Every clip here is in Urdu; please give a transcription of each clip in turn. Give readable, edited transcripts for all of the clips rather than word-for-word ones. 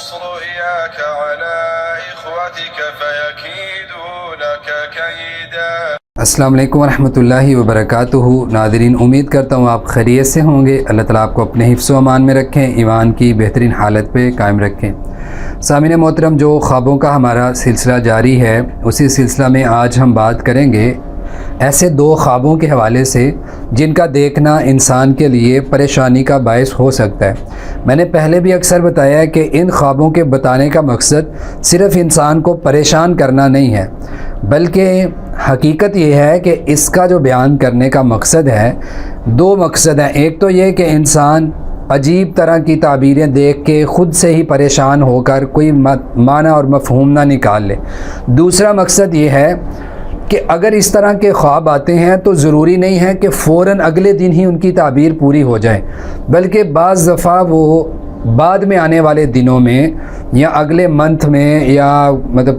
رؤياك على إخوتك فيكيدوا لك كيدا۔ السلام علیکم ورحمۃ اللہ وبرکاتہ۔ ناظرین، امید کرتا ہوں آپ خیریت سے ہوں گے۔ اللہ تعالیٰ آپ کو اپنے حفظ و امان میں رکھیں، ایمان کی بہترین حالت پہ قائم رکھیں۔ سامعین محترم، جو خوابوں کا ہمارا سلسلہ جاری ہے، اسی سلسلہ میں آج ہم بات کریں گے ایسے دو خوابوں کے حوالے سے جن کا دیکھنا انسان کے لیے پریشانی کا باعث ہو سکتا ہے۔ میں نے پہلے بھی اکثر بتایا ہے کہ ان خوابوں کے بتانے کا مقصد صرف انسان کو پریشان کرنا نہیں ہے، بلکہ حقیقت یہ ہے کہ اس کا جو بیان کرنے کا مقصد ہے، دو مقصد ہیں۔ ایک تو یہ کہ انسان عجیب طرح کی تعبیریں دیکھ کے خود سے ہی پریشان ہو کر کوئی معنی اور مفہوم نہ نکال لے۔ دوسرا مقصد یہ ہے کہ اگر اس طرح کے خواب آتے ہیں تو ضروری نہیں ہے کہ فوراً اگلے دن ہی ان کی تعبیر پوری ہو جائے، بلکہ بعض دفعہ وہ بعد میں آنے والے دنوں میں یا اگلے منتھ میں یا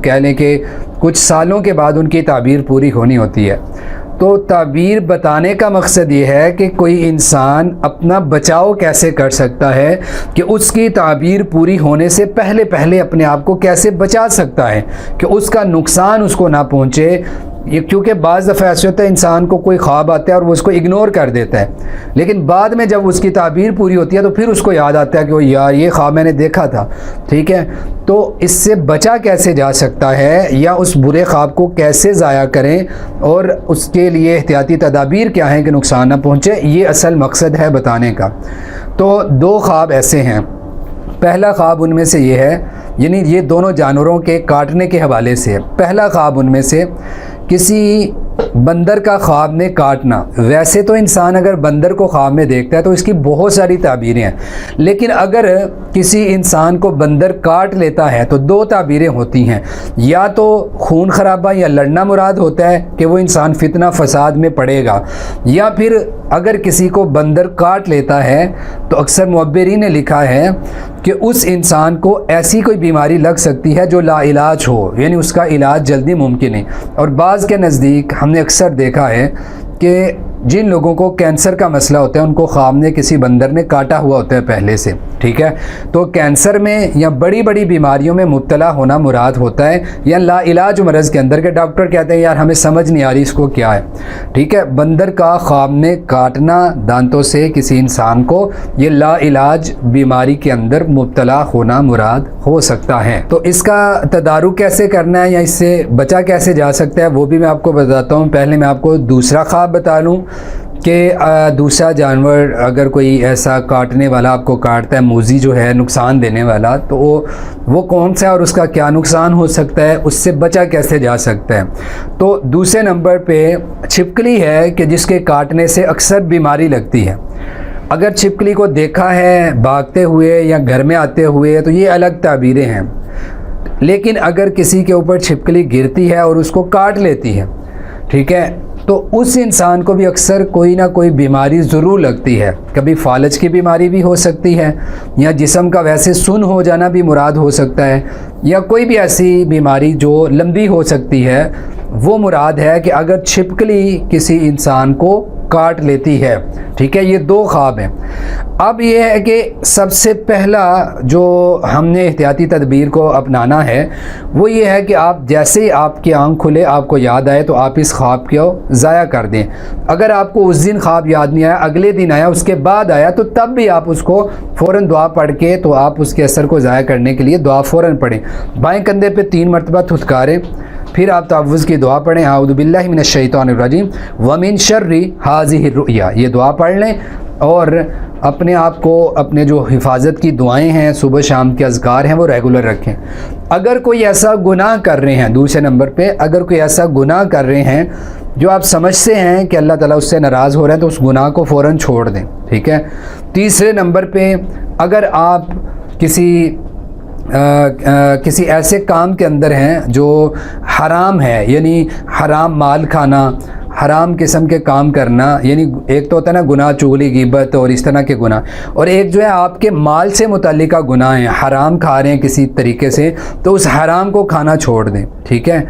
کہہ لیں کہ کچھ سالوں کے بعد ان کی تعبیر پوری ہونی ہوتی ہے۔ تو تعبیر بتانے کا مقصد یہ ہے کہ کوئی انسان اپنا بچاؤ کیسے کر سکتا ہے، کہ اس کی تعبیر پوری ہونے سے پہلے اپنے آپ کو کیسے بچا سکتا ہے کہ اس کا نقصان اس کو نہ پہنچے۔ کیونکہ بعض دفعہ ایسے ہوتا ہے انسان کو کوئی خواب آتا ہے اور وہ اس کو اگنور کر دیتا ہے، لیکن بعد میں جب اس کی تعبیر پوری ہوتی ہے تو پھر اس کو یاد آتا ہے کہ وہ یار یہ خواب میں نے دیکھا تھا، ٹھیک ہے۔ تو اس سے بچا کیسے جا سکتا ہے یا اس برے خواب کو کیسے ضائع کریں اور اس کے لیے احتیاطی تدابیر کیا ہیں کہ نقصان نہ پہنچے، یہ اصل مقصد ہے بتانے کا۔ تو دو خواب ایسے ہیں۔ پہلا خواب ان میں سے یہ ہے، یعنی یہ دونوں جانوروں کے کاٹنے کے حوالے سے ہے۔ پہلا خواب ان میں سے کسی بندر کا خواب میں کاٹنا۔ ویسے تو انسان اگر بندر کو خواب میں دیکھتا ہے تو اس کی بہت ساری تعبیریں ہیں، لیکن اگر کسی انسان کو بندر کاٹ لیتا ہے تو دو تعبیریں ہوتی ہیں، یا تو خون خرابہ یا لڑنا مراد ہوتا ہے کہ وہ انسان فتنہ فساد میں پڑے گا، یا پھر اگر کسی کو بندر کاٹ لیتا ہے تو اکثر معبرین نے لکھا ہے کہ اس انسان کو ایسی کوئی بیماری لگ سکتی ہے جو لا علاج ہو، یعنی اس کا علاج جلدی ممکن ہے۔ اور بعض کے نزدیک ہم نے اکثر دیکھا ہے کہ جن لوگوں کو کینسر کا مسئلہ ہوتا ہے ان کو خواب میں کسی بندر نے کاٹا ہوا ہوتا ہے پہلے سے، ٹھیک ہے۔ تو کینسر میں یا بڑی بڑی بیماریوں میں مبتلا ہونا مراد ہوتا ہے، یا لا علاج مرض کے اندر کے ڈاکٹر کہتے ہیں یار ہمیں سمجھ نہیں آ رہی اس کو کیا ہے، ٹھیک ہے۔ بندر کا خواب میں کاٹنا دانتوں سے کسی انسان کو، یہ لا علاج بیماری کے اندر مبتلا ہونا مراد ہو سکتا ہے۔ تو اس کا تدارک کیسے کرنا ہے یا اس سے بچا کیسے جا سکتا ہے وہ بھی میں آپ کو بتاتا ہوں۔ پہلے میں آپ کو دوسرا خواب بتا لوں کہ دوسرا جانور اگر کوئی ایسا کاٹنے والا آپ کو کاٹتا ہے، موذی جو ہے نقصان دینے والا، تو وہ کون سا ہے اور اس کا کیا نقصان ہو سکتا ہے، اس سے بچا کیسے جا سکتا ہے۔ تو دوسرے نمبر پہ چھپکلی ہے کہ جس کے کاٹنے سے اکثر بیماری لگتی ہے۔ اگر چھپکلی کو دیکھا ہے بھاگتے ہوئے یا گھر میں آتے ہوئے تو یہ الگ تعبیریں ہیں، لیکن اگر کسی کے اوپر چھپکلی گرتی ہے اور اس کو کاٹ لیتی ہے، ٹھیک ہے، تو اس انسان کو بھی اکثر کوئی نہ کوئی بیماری ضرور لگتی ہے۔ کبھی فالج کی بیماری بھی ہو سکتی ہے، یا جسم کا ویسے سن ہو جانا بھی مراد ہو سکتا ہے، یا کوئی بھی ایسی بیماری جو لمبی ہو سکتی ہے وہ مراد ہے کہ اگر چھپکلی کسی انسان کو کاٹ لیتی ہے، ٹھیک ہے۔ یہ دو خواب ہیں۔ اب یہ ہے کہ سب سے پہلا جو ہم نے احتیاطی تدبیر کو اپنانا ہے وہ یہ ہے کہ آپ جیسے ہی آپ کی آنکھ کھلے، آپ کو یاد آئے تو آپ اس خواب کو ضائع کر دیں۔ اگر آپ کو اس دن خواب یاد نہیں آیا، اگلے دن آیا، اس کے بعد آیا، تو تب بھی آپ اس کو فوراً دعا پڑھ کے تو آپ اس کے اثر کو ضائع کرنے کے لیے دعا فوراً پڑھیں۔ بائیں کندھے پہ 3 مرتبہ تھتکاریں، پھر آپ تعوذ کی دعا پڑھیں، اعوذ باللہ من الشیطان الرجیم ومن شر ہذہ الرؤیا، یہ دعا پڑھ لیں اور اپنے آپ کو اپنے جو حفاظت کی دعائیں ہیں، صبح شام کے اذکار ہیں، وہ ریگولر رکھیں۔ اگر کوئی ایسا گناہ کر رہے ہیں، دوسرے نمبر پہ اگر کوئی ایسا گناہ کر رہے ہیں جو آپ سمجھتے ہیں کہ اللہ تعالیٰ اس سے ناراض ہو رہے ہیں تو اس گناہ کو فوراً چھوڑ دیں، ٹھیک ہے۔ تیسرے نمبر پہ اگر آپ کسی ایسے کام کے اندر ہیں جو حرام ہے، یعنی حرام مال کھانا، حرام قسم کے کام کرنا، یعنی ایک تو ہوتا ہے نا گناہ چغلی غیبت اور اس طرح کے گناہ، اور ایک جو ہے آپ کے مال سے متعلقہ گناہ ہیں، حرام کھا رہے ہیں کسی طریقے سے، تو اس حرام کو کھانا چھوڑ دیں، ٹھیک ہے۔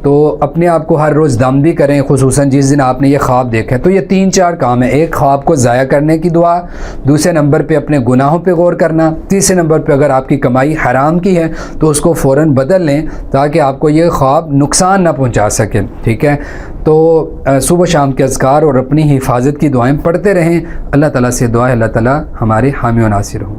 تو اپنے آپ کو ہر روز دم بھی کریں، خصوصاً جس دن آپ نے یہ خواب دیکھا ہے۔ تو یہ 3-4 کام ہیں، ایک خواب کو ضائع کرنے کی دعا، دوسرے نمبر پہ اپنے گناہوں پہ غور کرنا، تیسرے نمبر پہ اگر آپ کی کمائی حرام کی ہے تو اس کو فوراً بدل لیں تاکہ آپ کو یہ خواب نقصان نہ پہنچا سکے، ٹھیک ہے۔ تو صبح و شام کے اذکار اور اپنی حفاظت کی دعائیں پڑھتے رہیں۔ اللہ تعالیٰ سے دعا ہے اللہ تعالیٰ ہمارے حامی و ناصر ہوں۔